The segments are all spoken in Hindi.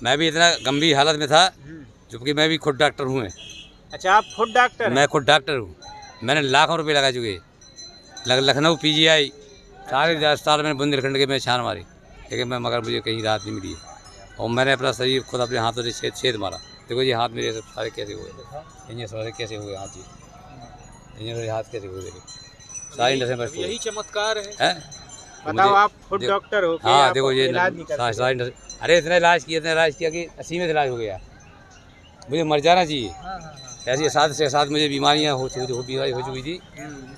मैं भी इतना गंभीर हालत में था, जबकि मैं भी खुद डॉक्टर हूँ। अच्छा, आप खुद डॉक्टर हैं? मैं खुद डॉक्टर हूँ। मैंने लाखों रुपए लगा चुके। लखनऊ PGI सारे अस्पताल में बुंदेलखंड के मैं छान मारी, लेकिन मगर मुझे कहीं राहत नहीं मिली है। और मैंने अपना शरीर खुद अपने हाथों से छेद मारा। देखो ये हाथ मेरे सारे कैसे हुए, ये सारे कैसे हुए हाथ जी, ये हाथ कैसे हुए, देखो सारी नसें बस। यही चमत्कार है। बताओ, आप खुद डॉक्टर हो? हाँ देखो ये इलाज नहीं करते? सारी नसें, अरे इतना इलाज किया कि असीमित इलाज हो गया, मुझे मर जाना चाहिए। ऐसी 7 से 7 मुझे बीमारियाँ बीमारी हो चुकी थी,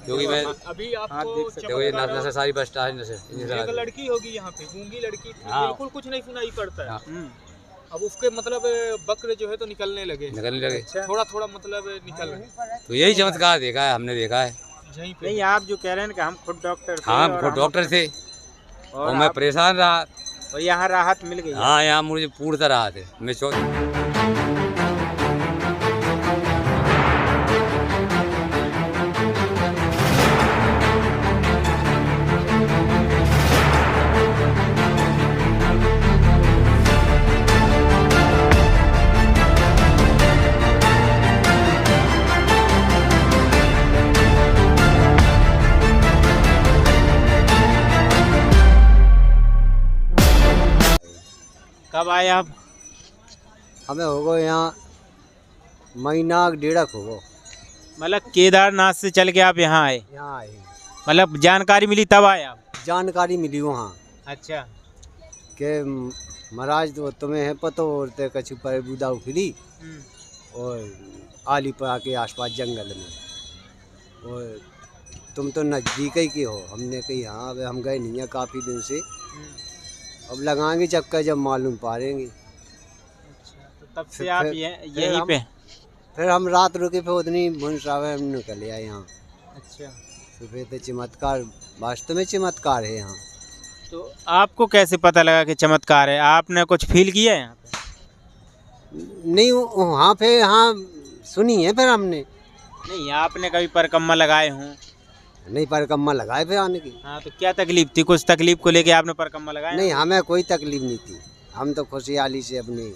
क्योंकि मैं अभी आपको देखो ये नसें सारी बस्ट है, एक लड़की होगी यहाँ पे, गूंगी लड़की थी, हाँ। बिल्कुल कुछ नहीं सुनाई पड़ता है। हाँ। अब उसके मतलब बक्र जो है तो निकलने लगे। थोड़ा थोड़ा मतलब निकल रहे। तो यही चमत्कार देखा है, हमने देखा है। यहीं पे नहीं, आप जो कह रहे हैं कि हम खुद डॉक्टर थे, हाँ, और खुद डॉक्टर थे और मैं आप- परेशान रहा। और यहाँ राहत मिल गई? हाँ, यहाँ मुझे पूर्णतः राहत है। मैं कब आए आप? हमें हो गो यहाँ महीना 1.5 हो गो। मतलब केदारनाथ से चल के आप यहाँ आए? यहाँ आए, मतलब जानकारी मिली तब आए आप? जानकारी मिली वहाँ अच्छा। के महाराज तो तुम्हें है पता, और ते कछु पर बुदा उखड़ी और आलीपुरा के आसपास जंगल में, और तुम तो नज़दीक ही के हो। हमने कही हाँ, अब हम गए नहीं हैं काफ़ी दिन से, अब लगाएंगे चक्कर जब मालूम पाएंगे। अच्छा, तो तब से आप यहीं पे? फिर हम रात रुके, फिर उतनी भुनसावे हम निकल आए यहाँ। अच्छा, तो फिर तो चमत्कार, वास्तव में चमत्कार है यहाँ। तो आपको कैसे पता लगा कि चमत्कार है? आपने कुछ फील किया है यहाँ पे? नहीं, वहाँ पे हाँ सुनी है फिर हमने। नहीं, आपने कभी परिक्रमा लगाए हों? नहीं, परिक्रमा लगाए फिर आने की। हाँ, तो क्या तकलीफ थी? कुछ तकलीफ को लेके आपने परिक्रमा लगाया? नहीं, हमें कोई तकलीफ नहीं थी, हम तो खुशहाली से अपने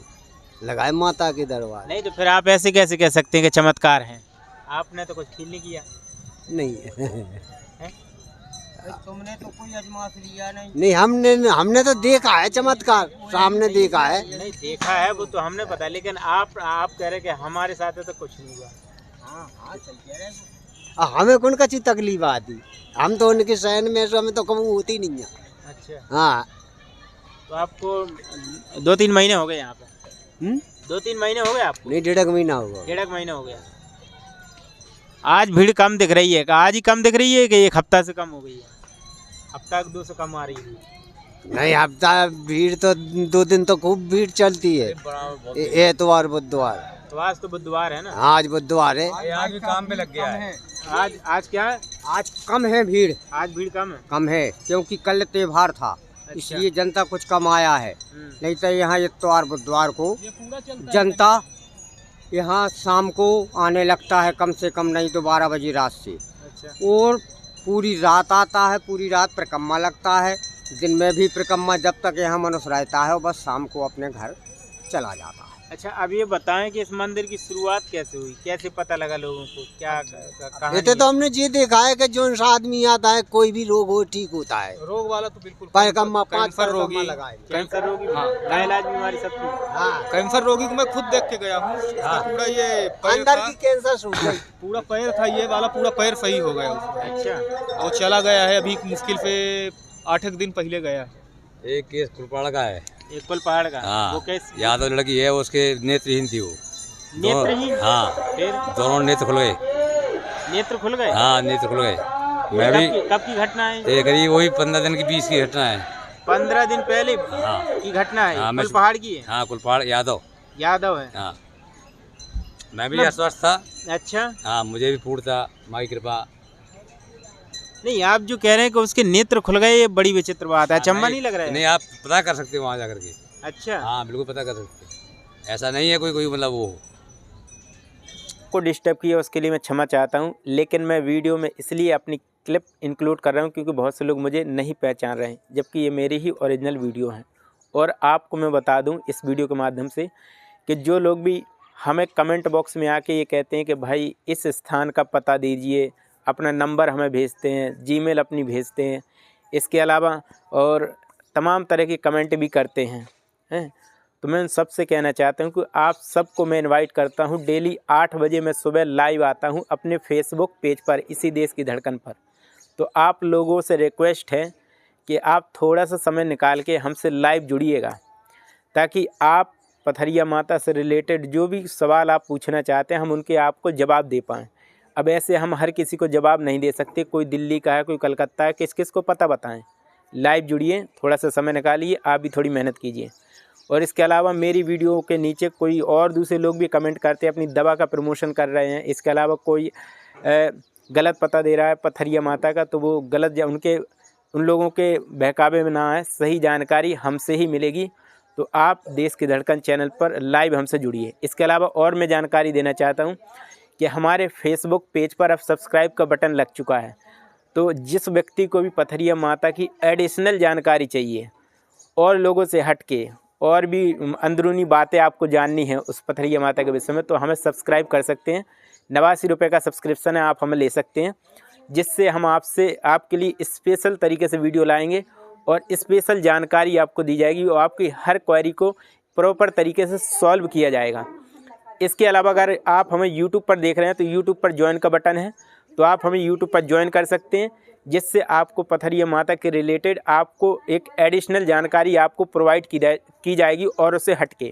लगाए माता के दरबार। नहीं, तो फिर आप ऐसे कैसे कह सकते हैं कि चमत्कार है? आपने तो कुछ फील नहीं किया? नहीं तुमने तो कोई अजमास लिया नहीं? नहीं, हमने तो देखा है चमत्कार, सामने देखा है। नहीं, देखा है वो तो हमने पता, लेकिन आप कह रहे कि हमारे साथ तो कुछ नहीं हुआ। हाँ हाँ, सही कह रहे हो। हमें कौन कच्ची तकलीफ आती, हम तो उनके सहन में हमें तो कभी होती नहीं है। अच्छा, हाँ। तो आपको 2-3 महीने हो गए यहाँ पे? 2-3 महीने हो गए आपको? नहीं, 1.5 महीना होगा। 1.5 महीना हो गया। आज भीड़ कम दिख रही है? आज ही कम दिख रही है कि 1 हफ्ता से कम हो गई है? हफ्ता 2 से कम आ रही है? नहीं, हफ्ता भीड़ तो 2 दिन तो खूब भीड़ चलती है, एतवार बुधवार। तो आज तो बुधवार है ना? आज बुधवार है। आज भी काम पे लग गया है। आज क्या है? आज कम है भीड़, आज भीड़ कम है? कम है क्योंकि कल त्योहार था, इसलिए जनता कुछ कम आया है। नहीं तो यहाँ इतवार बुधवार को जनता यहाँ शाम को आने लगता है, कम से कम नहीं तो 12 बजे रात से। अच्छा। और पूरी रात आता है, पूरी रात परिक्रमा लगता है। दिन में भी परिक्रमा जब तक यहाँ मनुष्य रहता है, और बस शाम को अपने घर चला जाता है। अच्छा, अब ये बताएं कि इस मंदिर की शुरुआत कैसे हुई? कैसे पता लगा लोगों को? क्या कहानी इतने तो हमने ये देखा है कि जो आदमी आता है, कोई भी रोग हो ठीक होता है। रोग वाला तो बिल्कुल परिक्रमा 5 कैंसर रोगी, परिक्रमा लगाए। कैंसर रोगी, हाँ। लाइलाज बीमारी सबकी? हाँ, कैंसर रोगी को मैं खुद देख के गया हूँ। उसका पूरा ये पैर अंदर था, की कैंसर सूख गई। पूरा पैर था, ये वाला पूरा पैर सही हो गया उसका। अच्छा, और चला गया है, अभी मुश्किल से 8 दिन पहले गया है। एक केस कुलपाड़ का है, एक कुल पहाड़ का? हाँ। वो कैसे? यादव लड़की है, उसके नेत्रहीन थी वो। नेत्रहीन? हाँ, फिर दोनों नेत्र खुल गए। नेत्र खुल गए? हाँ, नेत्र खुल गए। मैं भी कब की घटना है? ये करीब वही 15 दिन की बीच की घटना है। 15 दिन पहले हाँ। की घटना है? हाँ, कुल पहाड़ की है? हाँ, कुलपाड़ यादव। यादव है? हाँ, मैं भी अस्वस्थ था। अच्छा। हाँ, मुझे भी पूर्ण था, माई कृपा। नहीं, आप जो कह रहे हैं कि उसके नेत्र खुल गए, ये बड़ी विचित्र बात है। अचंभा नहीं लग रहा है? नहीं, आप पता कर सकते हो वहाँ जा करके। अच्छा। हाँ, बिल्कुल पता कर सकते हो। ऐसा नहीं है कोई मतलब वो को डिस्टर्ब किया उसके लिए मैं क्षमा चाहता हूँ, लेकिन मैं वीडियो में इसलिए अपनी क्लिप इंक्लूड कर रहा हूँ क्योंकि बहुत से लोग मुझे नहीं पहचान रहे हैं, जबकि ये मेरी ही ओरिजिनल वीडियो हैं और आपको मैं बता दूं इस वीडियो के माध्यम से कि जो लोग भी हमें कमेंट बॉक्स में आके ये कहते हैं कि भाई इस स्थान का पता दीजिए, अपना नंबर हमें भेजते हैं, जीमेल अपनी भेजते हैं, इसके अलावा और तमाम तरह के कमेंट भी करते हैं तो मैं उन सबसे कहना चाहता हूं कि आप सबको मैं इनवाइट करता हूं, डेली 8 बजे मैं सुबह लाइव आता हूं अपने फेसबुक पेज पर, इसी देश की धड़कन पर। तो आप लोगों से रिक्वेस्ट है कि आप थोड़ा सा समय निकाल के हमसे लाइव जुड़िएगा, ताकि आप पथरिया माता से रिलेटेड जो भी सवाल आप पूछना चाहते हैं हम उनके आपको जवाब दे पाएँ। अब ऐसे हम हर किसी को जवाब नहीं दे सकते, कोई दिल्ली का है, कोई कलकत्ता है, किस किस को पता बताएं। लाइव जुड़िए, थोड़ा सा समय निकालिए, आप भी थोड़ी मेहनत कीजिए। और इसके अलावा मेरी वीडियो के नीचे कोई और दूसरे लोग भी कमेंट करते हैं, अपनी दवा का प्रमोशन कर रहे हैं, इसके अलावा कोई गलत पता दे रहा है पथरिया माता का, तो वो गलत उन लोगों के बहकावे में ना आए, सही जानकारी हमसे ही मिलेगी। तो आप देश की धड़कन चैनल पर लाइव हमसे जुड़िए। इसके अलावा और मैं जानकारी देना चाहता हूँ कि हमारे फेसबुक पेज पर अब सब्सक्राइब का बटन लग चुका है। तो जिस व्यक्ति को भी पथरिया माता की एडिशनल जानकारी चाहिए और लोगों से हट के और भी अंदरूनी बातें आपको जाननी है उस पथरिया माता के विषय में, तो हमें सब्सक्राइब कर सकते हैं। 89 रुपये का सब्सक्रिप्शन है, आप हमें ले सकते हैं, जिससे हम आपके लिए स्पेशल तरीके से वीडियो लाएंगे और स्पेशल जानकारी आपको दी जाएगी और आपकी हर क्वेरी को प्रॉपर तरीके से सॉल्व किया जाएगा। इसके अलावा अगर आप हमें यूट्यूब पर देख रहे हैं तो यूट्यूब पर ज्वाइन का बटन है, तो आप हमें यूट्यूब पर ज्वाइन कर सकते हैं, जिससे आपको पथरिया माता के रिलेटेड आपको एक एडिशनल जानकारी आपको प्रोवाइड की जाएगी और उससे हटके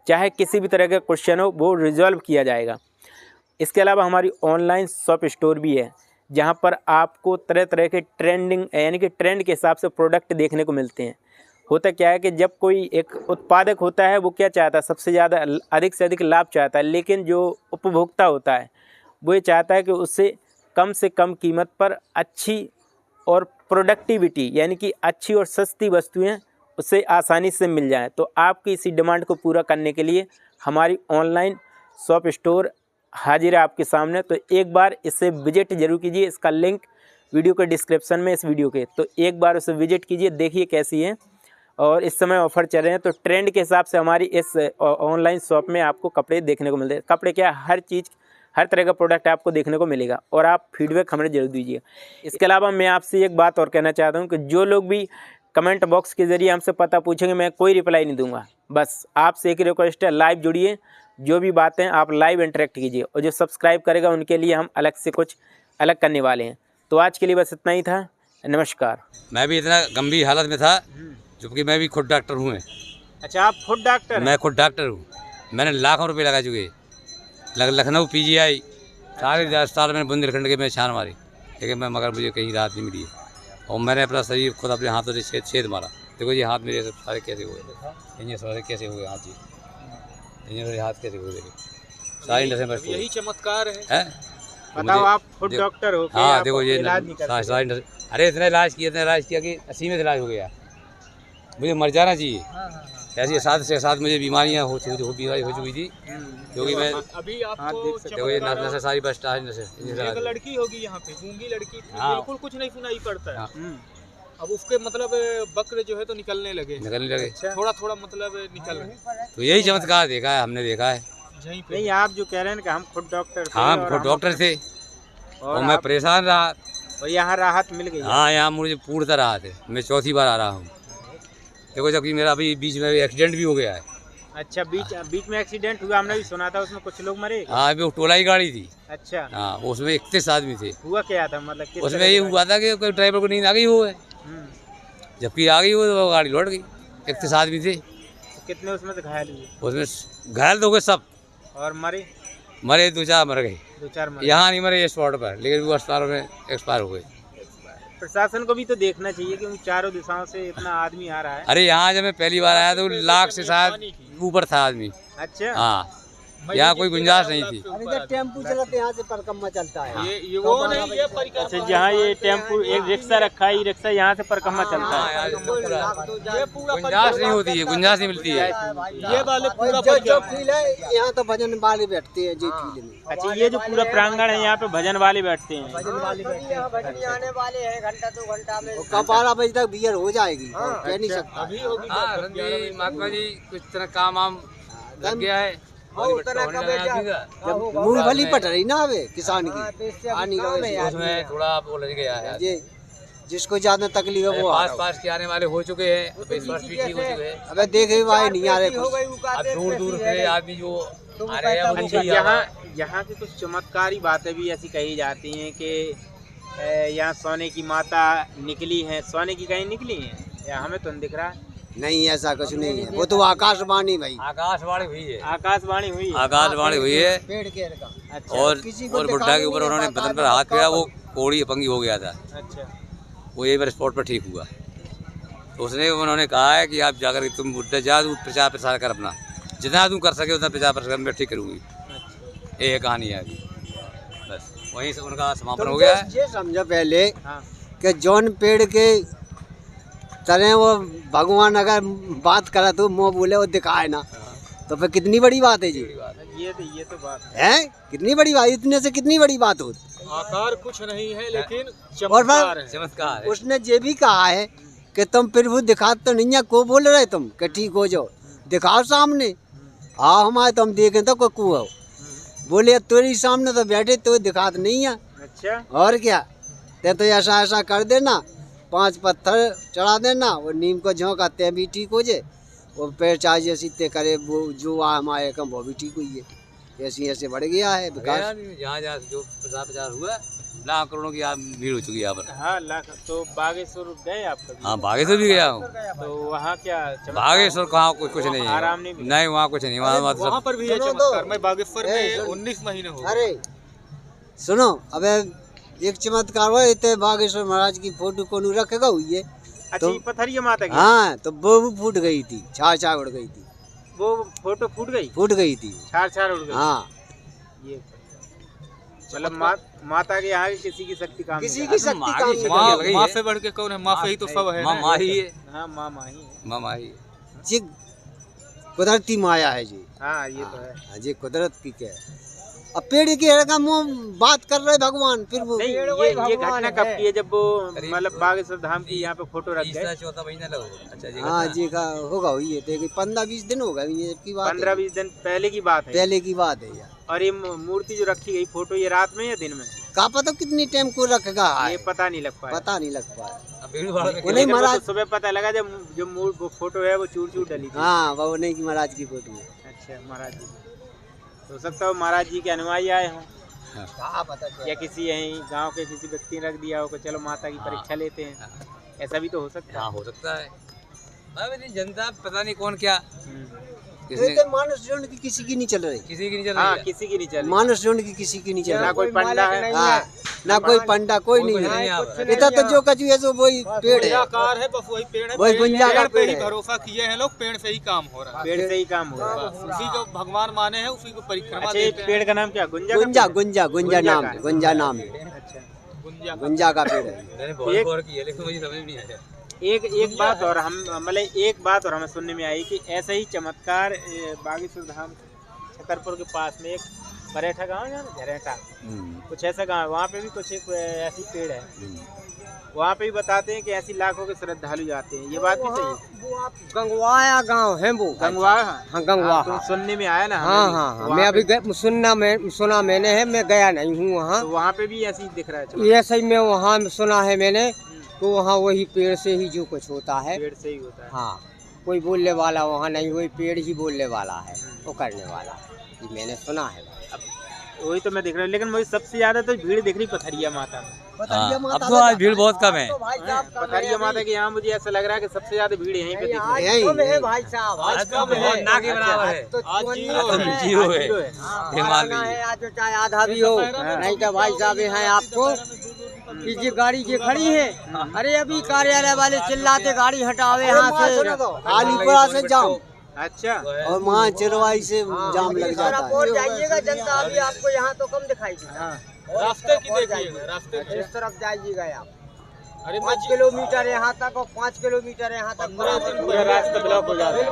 चाहे किसी भी तरह का क्वेश्चन हो वो रिजॉल्व किया जाएगा। इसके अलावा हमारी ऑनलाइन शॉप स्टोर भी है, जहां पर आपको तरह तरह के ट्रेंडिंग यानी कि ट्रेंड के हिसाब से प्रोडक्ट देखने को मिलते हैं। होता क्या है कि जब कोई एक उत्पादक होता है वो क्या चाहता है, सबसे ज़्यादा अधिक से अधिक लाभ चाहता है, लेकिन जो उपभोक्ता होता है वो ये चाहता है कि उससे कम कीमत पर अच्छी और प्रोडक्टिविटी यानी कि अच्छी और सस्ती वस्तुएं उससे आसानी से मिल जाएं। तो आपकी इसी डिमांड को पूरा करने के लिए हमारी ऑनलाइन शॉप स्टोर हाजिर है आपके सामने। तो एक बार इसे विजिट जरूर कीजिए, इसका लिंक वीडियो के डिस्क्रिप्शन में इस वीडियो के, तो एक बार उसे विजिट कीजिए, देखिए कैसी है। और इस समय ऑफ़र चल रहे हैं, तो ट्रेंड के हिसाब से हमारी इस ऑनलाइन शॉप में आपको कपड़े देखने को मिलते हैं। कपड़े क्या, हर चीज़ हर तरह का प्रोडक्ट आपको देखने को मिलेगा और आप फीडबैक हमें जरूर दीजिए। इसके अलावा मैं आपसे एक बात और कहना चाहता हूँ कि जो लोग भी कमेंट बॉक्स के ज़रिए हमसे पता पूछेंगे, मैं कोई रिप्लाई नहीं दूंगा। बस आपसे एक ही रिक्वेस्ट है, लाइव जुड़िए, जो भी बातें आप लाइव इंटरेक्ट कीजिए, और जो सब्सक्राइब करेगा उनके लिए हम अलग से कुछ अलग करने वाले हैं। तो आज के लिए बस इतना ही था, नमस्कार। मैं भी इतना गंभीर हालत में था, जबकि मैं भी खुद डॉक्टर हूँ। अच्छा, आप खुद डॉक्टर? मैं खुद डॉक्टर हूँ। मैंने लाखों रुपए लगा चुके, लखनऊ PGI सारे अस्पताल मैंने बुंदेलखंड के मैं छान मारी, लेकिन मगर मुझे कहीं राहत नहीं मिली है। और मैंने अपना शरीर खुद अपने हाथों से छेद मारा। देखो ये हाथ मेरे सारे कैसे हुए, ये सारे कैसे हुए हाथ, जी ये हाथ कैसे हुए, देखिए सारी नसें बस। यही चमत्कार है। बताओ, आप खुद डॉक्टर हो? हाँ देखो ये सारी नसें, अरे इतना इलाज किया कि 80 में इलाज हो गया, मुझे मर जाना चाहिए। ऐसी 7 से 7 मुझे बीमारियाँ बीमारी हो चुकी थी, क्योंकि मैं अभी आपको देखो ये नसें सारी बस नसें। एक लड़की होगी यहाँ पे, गूंगी लड़की थी, बिल्कुल कुछ नहीं सुनाई पड़ता है। अब उसके मतलब बक्र जो है तो निकलने लगे। थोड़ा थोड़ा मतलब निकल रहे। तो यही चमत्कार देखा है, हमने देखा है। नहीं, आप जो कह रहे हैं कि हम खुद डॉक्टर थे, हाँ खुद डॉक्टर थे और मैं परेशान रहा, और यहाँ राहत मिल गई। हाँ यहाँ मुझे पूर्णतः राहत है। मैं चौथी बार आ रहा हूँ। देखो जबकि मेरा अभी बीच में एक्सीडेंट भी हो गया है। अच्छा, बीच में एक्सीडेंट हुआ, हमने भी सुना था, उसमें कुछ लोग मरे। हाँ अभी वो टोलाई गाड़ी थी। अच्छा। हाँ उसमें 31 आदमी थे। हुआ क्या था, मतलब उसमें ये हुआ था कि कोई ड्राइवर को नींद आ गई हो, जबकि आ गई हो तो गाड़ी लौट गई। 31 आदमी थे। तो कितने उसमें से घायल हुए? उसमें घायल तो हो गए सब, और मरे 2-4 मर गए। 2-4 मरे। यहाँ नहीं मरे स्पॉट पर, लेकिन वो अस्पतालों में एक्सपायर हो गए। प्रशासन को भी तो देखना चाहिए कि चारों दिशाओं से इतना आदमी आ रहा है। अरे यहाँ जब मैं पहली बार आया तो लाख से शायद ऊपर था आदमी। अच्छा। हाँ यहाँ कोई गुंजाइश नहीं थी। इधर टेम्पू चलाते यहाँ से परिक्रमा चलता है। ये वो नहीं, ये परिक्रमा। अच्छा, जहाँ ये टेम्पू एक रिक्शा रखा है, ये रिक्शा यहाँ से परिक्रमा चलता है। ये पूरा गुंजाइश नहीं होती है, गुंजाइश नहीं मिलती है। ये वाले पूरा जो फील है यहाँ तो भजन वाले बैठते हैं जी फील्ड में। अच्छा, ये जो पूरा प्रांगण है यहाँ पे भजन वाले बैठते हैं। भजन आने वाले हैं घंटा 2 घंटा में। कब 12 बजे तक बियर हो जाएगी, कह नहीं सकता। अभी होगी। हाँ रणजी महात्मा जी कुछ तरह काम वाम लग गया है। मूंगफली पट रही ना अबे किसान की आनी उसमें थोड़ा वो लग गया है। ये जिसको ज्यादा तकलीफ है वो पास के आने वाले हो चुके हैं, अब इस वर्ष भी ठीक हो चुके हैं। अबे देखे भाई नहीं आ रहे कुछ। अब दूर दूर से आदमी जो आ रहे हैं वो अच्छा, नहीं आ रहा। यहाँ की कुछ चमत्कारी बातें भी ऐसी कही जाती हैं कि यहाँ सोने की माता निकली है। सोने की कहीं निकली है या हमें तो नहीं दिख रहा। नहीं ऐसा कुछ नहीं है, वो तो आकाशवाणी भाई। आकाशवाणी हुई है, आकाशवाणी हुई है। आकाशवाणी हुई है। पेड़ के का। अच्छा, और बुड्ढा के ऊपर उन्होंने बदन पर हाथ किया, वो कोड़ी अपंगी हो गया था। अच्छा, वो यही पर स्पॉट पर ठीक हुआ। तो उसने उन्होंने कहा है कि आप जाकर तुम बुड्ढा जा तू प्रचार प्रसार कर अपना, जितना तुम कर सके उतना प्रचार प्रसार मैं ठीक करूँगी। ये कहानी है अभी, बस वहीं से उनका समापन हो गया है। ये समझो पहले हाँ। कि जौन पेड़ के तरह वो भगवान अगर बात करा तो मुँह बोले और दिखाए ना, तो फिर कितनी बड़ी बात है जी। ये तो बात है कितनी बड़ी बात, इतने से कितनी बड़ी बात होती। आकार कुछ नहीं है लेकिन और चमत्कार है। चमत्कार है। उसने ये भी कहा है कि तुम प्रभु दिखा तो नहीं है, को बोल रहे तुम कि ठीक हो जाओ, दिखाओ सामने। हाँ हमारे तुम देखें तो को हो बोले तेरी सामने तो बैठे तो दिखा तो नहीं है। अच्छा, और क्या ते तो ऐसा ऐसा कर देना, 5 पत्थर चढ़ा देना, वो नीम को झोंकाते भी ठीक हो जाए, वो पेड़ चाहे जैसी ते करे वो जो हमारे कम वो भी ठीक हुई है। ऐसी ऐसे बढ़ गया है विकास। जहाँ जहाँ जो प्रचार प्रचार हुआ, लाख करोड़ों की भीड़ हो चुकी है यहाँ पर। हाँ लाख। तो बागेश्वर गए आप कभी? हाँ बागेश्वर भी गया हूँ। तो वहाँ क्या बागेश्वर कहाँ कुछ नहीं है, आराम नहीं नहीं वहाँ कुछ नहीं, वहाँ वहाँ पर भी है चमत्कार। मैं बागेश्वर में 19 महीने हो गए। अरे सुनो अबे एक चमत्कार हुआ इतने बागेश्वर महाराज की फोटो को रखेगा हुई है। अच्छा, ये पथरिया माता की? हाँ तो वो भी फूट गई थी, छाड़ उड़ गई थी। वो फोटो फूट गई थी छाड़ उड़ गई। हाँ ये मतलब माता के यहाँ किसी की शक्ति काम किसी नहीं की है। शक्ति माँ काम की नहीं माँ लग रही माँ है। से बढ़ के कौन है? माँ से ही तो सब है माँ ना। माँ ही है, हाँ माँ माही है। माँ ही है। जी कुदरती माया है जी। हाँ ये तो है। हाँ जी कुदरत की क्या है। अब पेड़ की का मुँह बात कर रहे भगवान, फिर वो नहीं ये घटना कब की है जब वो मतलब बागेश्वर धाम की यहाँ पे फोटो रख गए? 4 महीना लगा। अच्छा हाँ जी का होगा हुई है, 15-20 दिन होगा ये की बात है। 15-20 दिन पहले की बात है। पहले की बात है यार। और ये मूर्ति जो रखी गई फोटो, ये रात में या दिन में? कहा पता कितनी टाइम को रखेगा, ये पता नहीं लग पाया। पता नहीं लग पाया। भीड़ भाड़ में वो नहीं लेकिन वो महाराज। तो सुबह पता लगा जब जो वो फोटो है वो चूर डली थी। हाँ वो नहीं की महाराज की फोटो है। अच्छा महाराज जी, हो सकता है महाराज जी के अनुयायी आए हों, कहा पता या किसी यहीं गांव के किसी व्यक्ति ने रख दिया हो कि चलो माता की परीक्षा लेते हैं, ऐसा भी तो हो सकता है। हाँ हो सकता है। नहीं जनता पता नहीं कौन क्या है। मानस जोन की किसी की नहीं चल रही, किसी की नहीं चल हाँ रही। किसी की नहीं चल रही। मानस जोन की किसी की नहीं चल ना रही। कोई पंडा है हाँ, ना कोई पंडा कोई नहीं नहीं है। है। इतना तो जो कछु है सो वही पेड़ है, आकार है, बस वही पेड़ है। वही गुंजा का पेड़ पे पेड़ ही है। भरोसा किए हैं लोग, पेड़ से ही काम हो रहा है। पेड़ से ही काम हो रहा है। बस उसी को भगवान माने हैं, उसी को परिक्रमा अच्छा, ये देते हैं। पेड़ का नाम क्या? गुंजा का गुंजा पेड़? गुंजा गुंजा नाम है, गुंजा नाम है, अच्छा, गुंजा का गुंजा का पेड़ है। मैंने बहुत गौर की है लेकिन मुझे समझ नहीं आया। एक बात और हम मतलब एक बात और हमें सुनने में आई कि ऐसा ही चमत्कार बागेश्वर धाम छतरपुर के पास में एक बरेठा गांव है ना, झरेठा कुछ ऐसा गांव है, वहाँ पे भी कुछ एक ऐसी पेड़ है। वहाँ पे भी बताते हैं कि ऐसी लाखों के श्रद्धालु जाते हैं। ये बात भी सही है? वो आप गंगवाया गांव है वो। गंगवा? हाँ गंगवा। तो सुनने में आया ना हमें हाँ भी। हाँ हाँ, वहाँ मैं अभी पे- सुना मैंने है, मैं गया नहीं हूँ वहाँ। तो वहाँ पे भी ऐसी दिख रहा है चमत्कार? ये सही में वहाँ सुना है मैंने, तो वहाँ वही पेड़ से ही जो कुछ होता है। पेड़ से ही होता है। हाँ कोई बोलने वाला वहाँ नहीं, वही पेड़ ही बोलने वाला है, वो करने वाला है, ये मैंने सुना है। वही तो मैं देख रहा हूँ, लेकिन मुझे सबसे ज्यादा तो भीड़ दिख रही पथरिया माता में। हाँ, अब तो आज भीड़ बहुत कम है। पथरिया माता के यहाँ मुझे ऐसा लग रहा है कि सबसे ज्यादा भीड़ यहीं पे दिख रही है। यही भाई साहब आज कम है, बहुत ना के बराबर है। आज जीरो है। जीरो है। जीरो है। हिमालय है आज तो चाहे आधा भी हो, नहीं तो भाई साहब हैं आपको कि ये गाड़ी ये खड़ी है, अरे अभी कार्यालय वाले चिल्लाते गाड़ी हटावे यहाँ से। आलीपुरा से जाओ, अच्छा, और वहाँ चिरवाई से जाम लग जाता है। और जाइएगा जनता, अभी आपको यहाँ तो कम दिखाई देगा। रास्ते की देखिएगा, रास्ते की। इस तरफ जाइएगा आप, अरे 5 किलोमीटर यहाँ तक और 5 किलोमीटर यहाँ तक पूरा रास्ता ब्लॉक हो जाता है।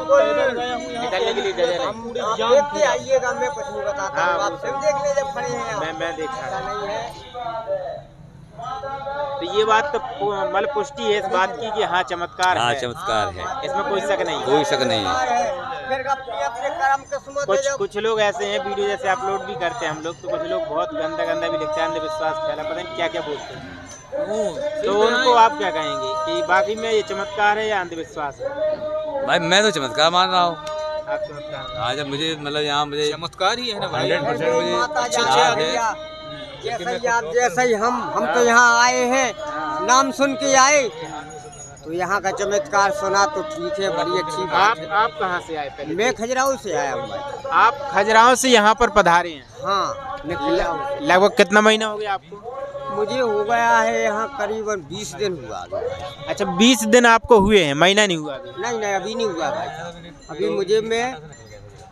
निकलने के लिए जगह नहीं। आप देख के आइएगा, मैं कुछ नहीं बताता हूँ, आप सिर्फ देख ले जब खड़े हैं आप। मैं देखा ऐसा नहीं है। तो ये बात तो मतलब पुष्टि है इस बात की कि हाँ चमत्कार हाँ है, चमत्कार है, इसमें कोई शक नहीं है। कोई शक नहीं है। फिर अपने अपने कर्म किस्मत है जब कुछ लोग ऐसे हैं, वीडियो जैसे अपलोड भी करते हैं हम लोग, तो कुछ लोग बहुत गंदा गंदा भी लिखते हैं, अंधविश्वास फैला, पता नहीं क्या क्या बोलते हैं। तो उनको आप क्या कहेंगे कि बाकी में ये चमत्कार है या अंधविश्वास है? भाई मैं तो चमत्कार मान रहा हूँ। आप चमत्कार आज जब मुझे मतलब यहाँ मुझे चमत्कार ही है ना भाई। 100% मुझे माता लाभ जान है। दिया। जैसे ही आप जैसे ही हम तो यहाँ आए हैं, नाम सुन के आए, तो यहाँ का चमत्कार सुना तो ठीक है, बड़ी अच्छी बात है। आप कहाँ से आए पहले? मैं खजुराहो से आया हूँ भाई। आप खजुराहो से यहाँ पर पधारे हैं? हाँ, मैं खजुराहो से। लगभग कितना महीना हो गया आपको? मुझे हो गया है यहाँ करीबन 20 दिन हुआ अभी। अच्छा, 20 दिन आपको हुए हैं, महीना नहीं हुआ अभी? नहीं नहीं, अभी नहीं हुआ भाई। अभी मुझे मैं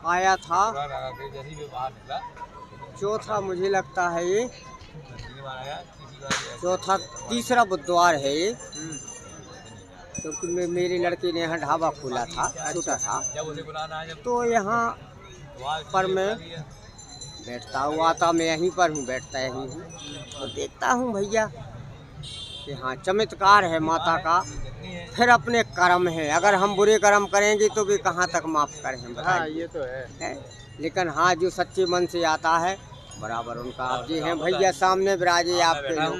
आया था चौथा, मुझे लगता है ये चौथा तीसरा बुधवार है ये, क्योंकि मेरे लड़के ने यहाँ ढाबा खोला था, छोटा था, तो यहाँ पर मैं बैठता हुआ था, मैं यहीं पर हूँ, बैठता यहीं हूँ, तो देखता हूँ भैया कि हाँ चमत्कार है माता का। फिर अपने कर्म है, अगर हम बुरे कर्म करेंगे तो भी कहाँ तक माफ़ करें हम, हाँ ये तो है। लेकिन हाँ जो सच्चे मन से आता है बराबर उनका। आप जी हैं भैया सामने विराजे आपके लोग,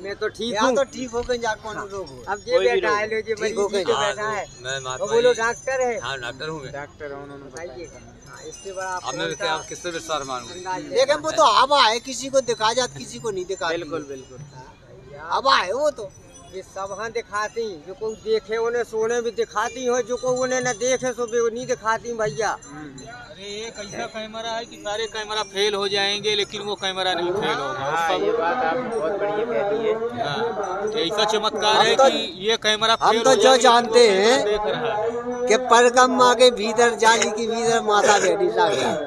मैं तो ठीक हूँ। तो ठीक हो गए, कौन रोग हो। अब ये बैठा है, लो जी मरीज जी तो बैठा है, वो बोलो डॉक्टर है। हाँ डॉक्टर हूँ मैं। डॉक्टर है, उन्होंने बताइएगा, हाँ, इससे बड़ा अब मैं क्या किससे विश्वास मानूं? लेकिन वो तो हवा है, किसी को दिखा जाती किसी को नहीं दिखा। बिल्कुल बिल्कुल। हवा है वो तो। ये सब हाँ दिखाती, जो कोई देखे उन्हें सोने भी दिखाती हो, जो कोई उन्हें न देखे सो भी नहीं दिखाती भैया। अरे एक ऐसा कैमरा है कि सारे कैमरा फेल हो जाएंगे, लेकिन वो कैमरा नहीं फेल होगा। ये बात आप बहुत बढ़िया कह दी है। हाँ, ऐसा चमत्कार है कि ये कैमरा हम तो जो जानते हैं कि परिक्रमा के भीतर जाली के भीतर माता बैठी साक्षात,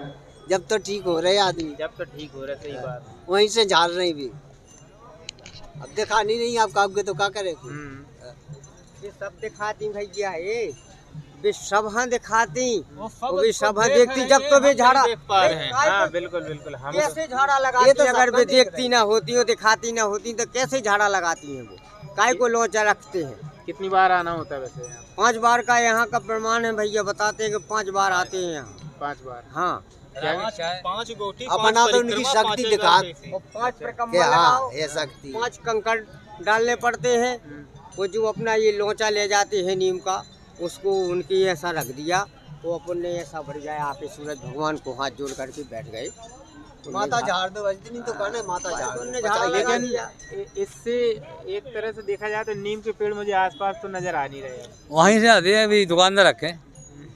जब तो ठीक हो रहे आदमी, जब तो ठीक हो रहा, सही बात। वहीं से झाड़ रही भी। अब दिखानी नहीं आप कागगे तो क्या करे। ये सब दिखाती भैया, ये भी सब हाँ दिखाती, वो भी सब हाँ देखती, जब तो भी झाड़ा हाँ बिल्कुल बिल्कुल। हम कैसे झाड़ा लगाती तो अगर वे देखती ना होती हो, दिखाती ना होती तो कैसे झाड़ा लगाती हैं वो, काय को लोचा रखते हैं। कितनी बार आना होता है वैसे यहाँ? 5 बार का यहाँ का प्रमाण है भैया, बताते हैं कि 5 बार आते हैं यहाँ। 5 बार? हाँ, 5 गोटी, अपना तो उनकी शक्ति दिखा। और 5 परिक्रमा लगाओ, ये शक्ति 5 कंकड़ डालने पड़ते हैं। वो जो अपना ये लोचा ले जाते हैं नीम का, उसको उनकी ऐसा रख दिया, वो अपन ने ऐसा बढ़ गया, आप सूरज भगवान को हाथ जोड़ करके बैठ गए। माता झाड़ दो, नहीं तो कहना माता झाड़। लेकिन इससे एक तरह से देखा जाए तो नीम के पेड़ मुझे आसपास तो नजर आ नहीं रहे। वहीं से आते हैं, अभी दुकानदार रखे।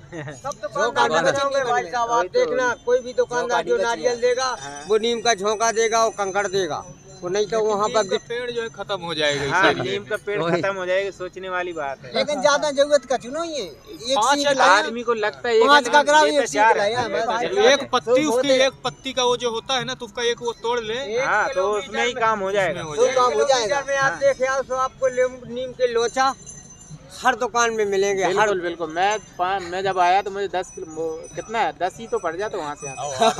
सब दुकानदार बचाओगे भाई साहब, आप देखना कोई भी दुकानदार जो नारियल देगा वो नीम का झोंका देगा और कंकड़ देगा, वो नहीं तो वहाँ पर पेड़ जो है खत्म हो जाएगा। हाँ, नीम का पेड़ खत्म हो जाएगा, सोचने वाली बात है। लेकिन ज्यादा जरूरत का चुनो, ये एक आदमी को लगता है 5 का ग्राम एक पत्ती, उसकी एक पत्ती का वो जो होता है ना, तो उसका एक वो तोड़ ले, हाँ, तो उसमें ही काम हो जाएगा। में आप देखे आओ तो आपको नीम के लोचा हर दुकान में मिलेंगे। बिल्कुल बिल्कुल। मैं जब आया तो मुझे 10 किलो कितना है, 10 ही तो पड़ जाता वहाँ से।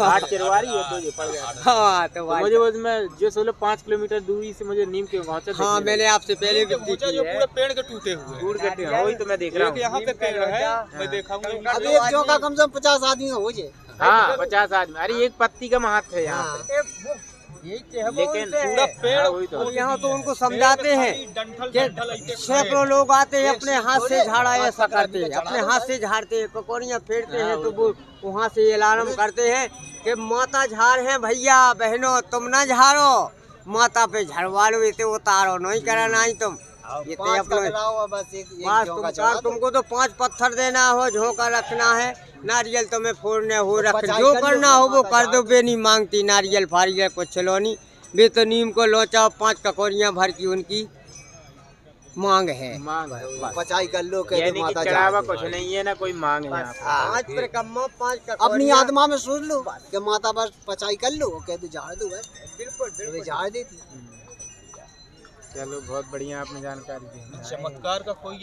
8 चिरवारी है तो ये पड़ जाता। हाँ, तो मुझे उसमें जो 5 किलोमीटर दूरी से मुझे नीम के पहुँचा। हाँ, मैंने आपसे पहले भी जो पूरे पेड़ के टूटे हुए, वही तो मैं देख रहा हूँ। यहाँ पे पेड़ है, मैं देखा हूँ। अभी एक चौका कम से कम 50 आदमी हो जाए। हाँ, 50 आदमी। अरे एक पत्ती का महत्व है यहाँ पे। लेकिन पूरा पेड़ यहाँ तो उनको समझाते हैं, सैकड़ों लोग आते हैं अपने हाथ से झाड़ा ऐसा करते हैं, अपने हाथ से झाड़ते हैं, ककोड़ियाँ फेरते हैं, तो वो वहाँ से अलार्म करते हैं कि माता झाड़ है भैया बहनों, तुम ना झाड़ो, माता पे झड़वा लो, इसे उतारो नहीं करा नहीं तुम। ये तुमको तो 5 पत्थर देना हो, झोंका रखना है, नारियल तुम्हें फोड़ने हो, रख जो करना हो वो कर दो, बे नहीं मांगती नारियल फारियल कुछ लो नहीं, बे तो नीम को लोचा 5 ककोरियाँ भर की उनकी मांग है। मांग है बस। पचाई कर लो कह यानी दो कि माता चढ़ावा जा कुछ नहीं है ना कोई मांग है यहाँ पे। 5 परिक्रमा 5 अपनी आत्मा में सोच लो कि माता बस पचाई कर लो कह दो झाड़ दो भाई बिल्कुल झाड़ देती। चलो बहुत बढ़िया आपने जानकारी दी। चमत्कार का कोई